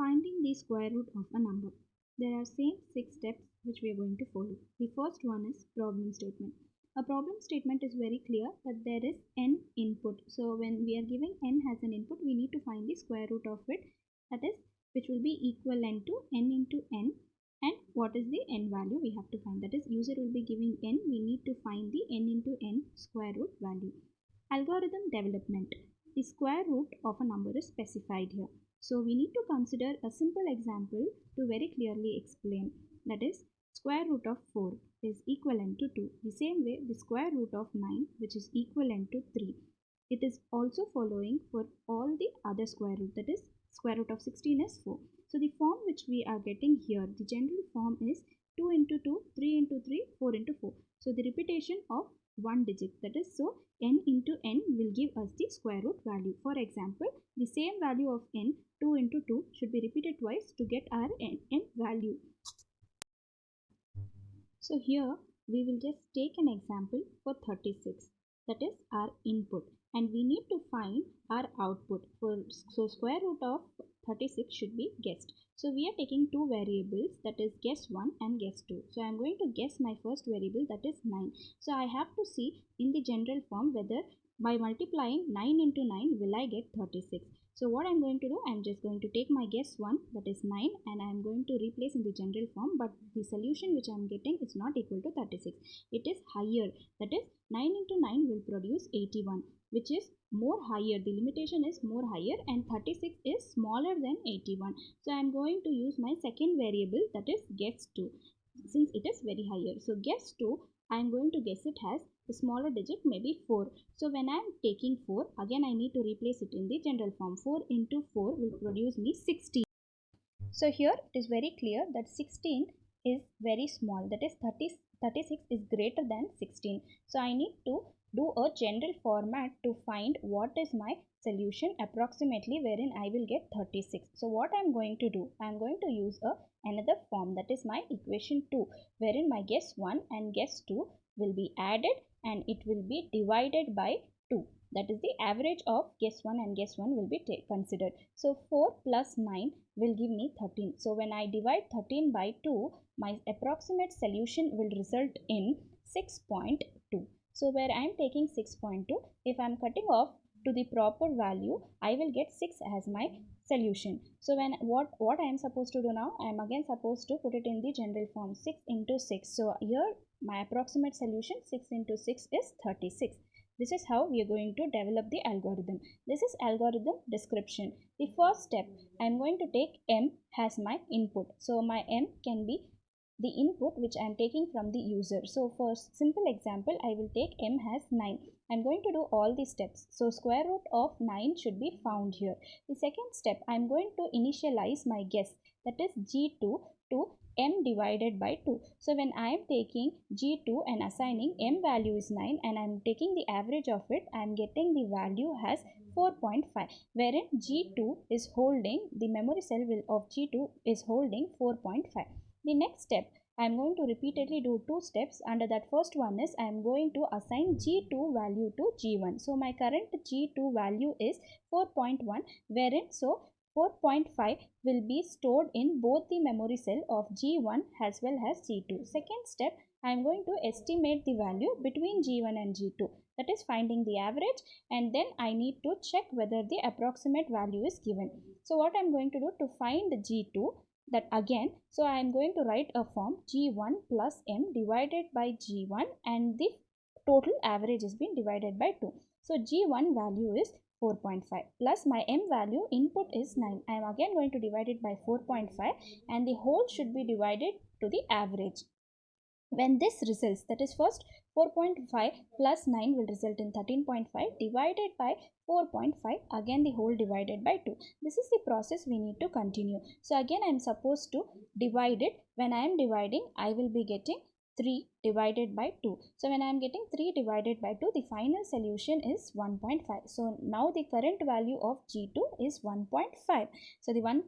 Finding the square root of a number. There are same 6 steps which we are going to follow. The first one is problem statement. A problem statement is very clear that there is n input. So when we are giving n as an input, we need to find the square root of it, that is which will be equivalent to n into n, and what is the n value we have to find, that is user will be giving n, we need to find the n into n square root value. Algorithm development. The square root of a number is specified here. So we need to consider a simple example to very clearly explain, that is square root of 4 is equivalent to 2. The same way the square root of 9 which is equivalent to 3. It is also following for all the other square root, that is square root of 16 is 4. So the form which we are getting here, the general form is 2 into 2, 3 into 3, 4 into 4. So the repetition of one digit, that is so n into n will give us the square root value. For example, the same value of n, 2 into 2, should be repeated twice to get our n value. So here we will just take an example for 36, that is our input, and we need to find our output. So square root of 36 should be guessed. So we are taking two variables, that is guess 1 and guess 2. So I am going to guess my first variable, that is 9. So I have to see in the general form whether by multiplying 9 into 9 will I get 36. So what I'm going to do, I'm just going to take my guess 1, that is 9, and I'm going to replace in the general form, but the solution which I'm getting is not equal to 36. It is higher, that is 9 into 9 will produce 81, which is more higher. The limitation is more higher, and 36 is smaller than 81. So I'm going to use my second variable, that is guess 2, since it is very higher. So guess 2, I'm going to guess it has the smaller digit, maybe 4. So when I'm taking 4, again I need to replace it in the general form. 4 into 4 will produce me 16. So here it is very clear that 16 is very small, that is 36 is greater than 16. So I need to do a general format to find what is my solution approximately wherein I will get 36. So what I am going to do, I am going to use another form, that is my equation 2, wherein my guess 1 and guess 2 will be added and it will be divided by 2. That is the average of guess 1 and guess 1 will be considered. So 4 plus 9 will give me 13. So when I divide 13 by 2, my approximate solution will result in 6.2. So where I am taking 6.2, if I am cutting off to the proper value, I will get 6 as my solution. So when what I am supposed to do now, I am again supposed to put it in the general form, 6 into 6. So here my approximate solution, 6 into 6 is 36. This is how we are going to develop the algorithm. This is algorithm description. The first step, I am going to take m as my input. So my m can be the input which I am taking from the user. So for simple example, I will take m as 9. I am going to do all the steps. So square root of 9 should be found here. The second step, I am going to initialize my guess, that is G2 to m divided by 2. So when I am taking G2 and assigning m value is 9 and I am taking the average of it, I am getting the value as 4.5, wherein G2 is holding, the memory cell of G2 is holding 4.5. The next step, I am going to repeatedly do two steps. Under that first one is I am going to assign G2 value to G1. So my current G2 value is 4.1, wherein so 4.5 will be stored in both the memory cell of G1 as well as G2. Second step, I am going to estimate the value between G1 and G2. That is finding the average, and then I need to check whether the approximate value is given. So what I am going to do to find G2, that again, so I am going to write a form G1 plus m divided by G1 and the total average is being divided by 2. So G1 value is 4.5 plus my m value input is 9. I am again going to divide it by 4.5 and the whole should be divided to the average. When this results, that is first 4.5 plus 9 will result in 13.5 divided by 4.5, again the whole divided by 2. This is the process we need to continue. So again I am supposed to divide it. When I am dividing, I will be getting 3 divided by 2. So when I am getting 3 divided by 2, the final solution is 1.5. So now the current value of G2 is 1.5. So the 1.5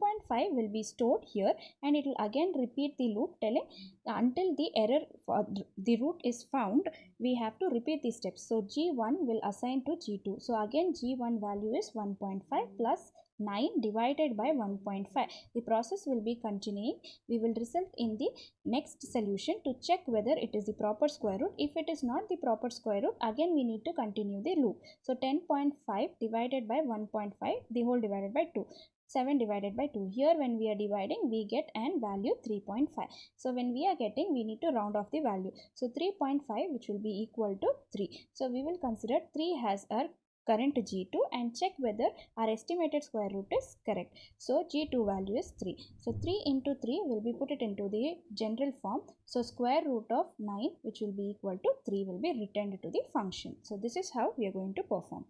will be stored here and it will again repeat the loop telling until the error for the root is found, we have to repeat the steps. So G1 will assign to G2. So again G1 value is 1.5 plus 9 divided by 1.5. The process will be continuing. We will result in the next solution to check whether it is the proper square root. If it is not the proper square root, again we need to continue the loop. So 10.5 divided by 1.5, the whole divided by 2. 7 divided by 2. Here when we are dividing, we get an value 3.5. So when we are getting, we need to round off the value. So 3.5, which will be equal to 3. So we will consider 3 as our current G2 and check whether our estimated square root is correct. So G2 value is 3. So 3 into 3 will be put it into the general form. So square root of 9, which will be equal to 3, will be returned to the function. So this is how we are going to perform.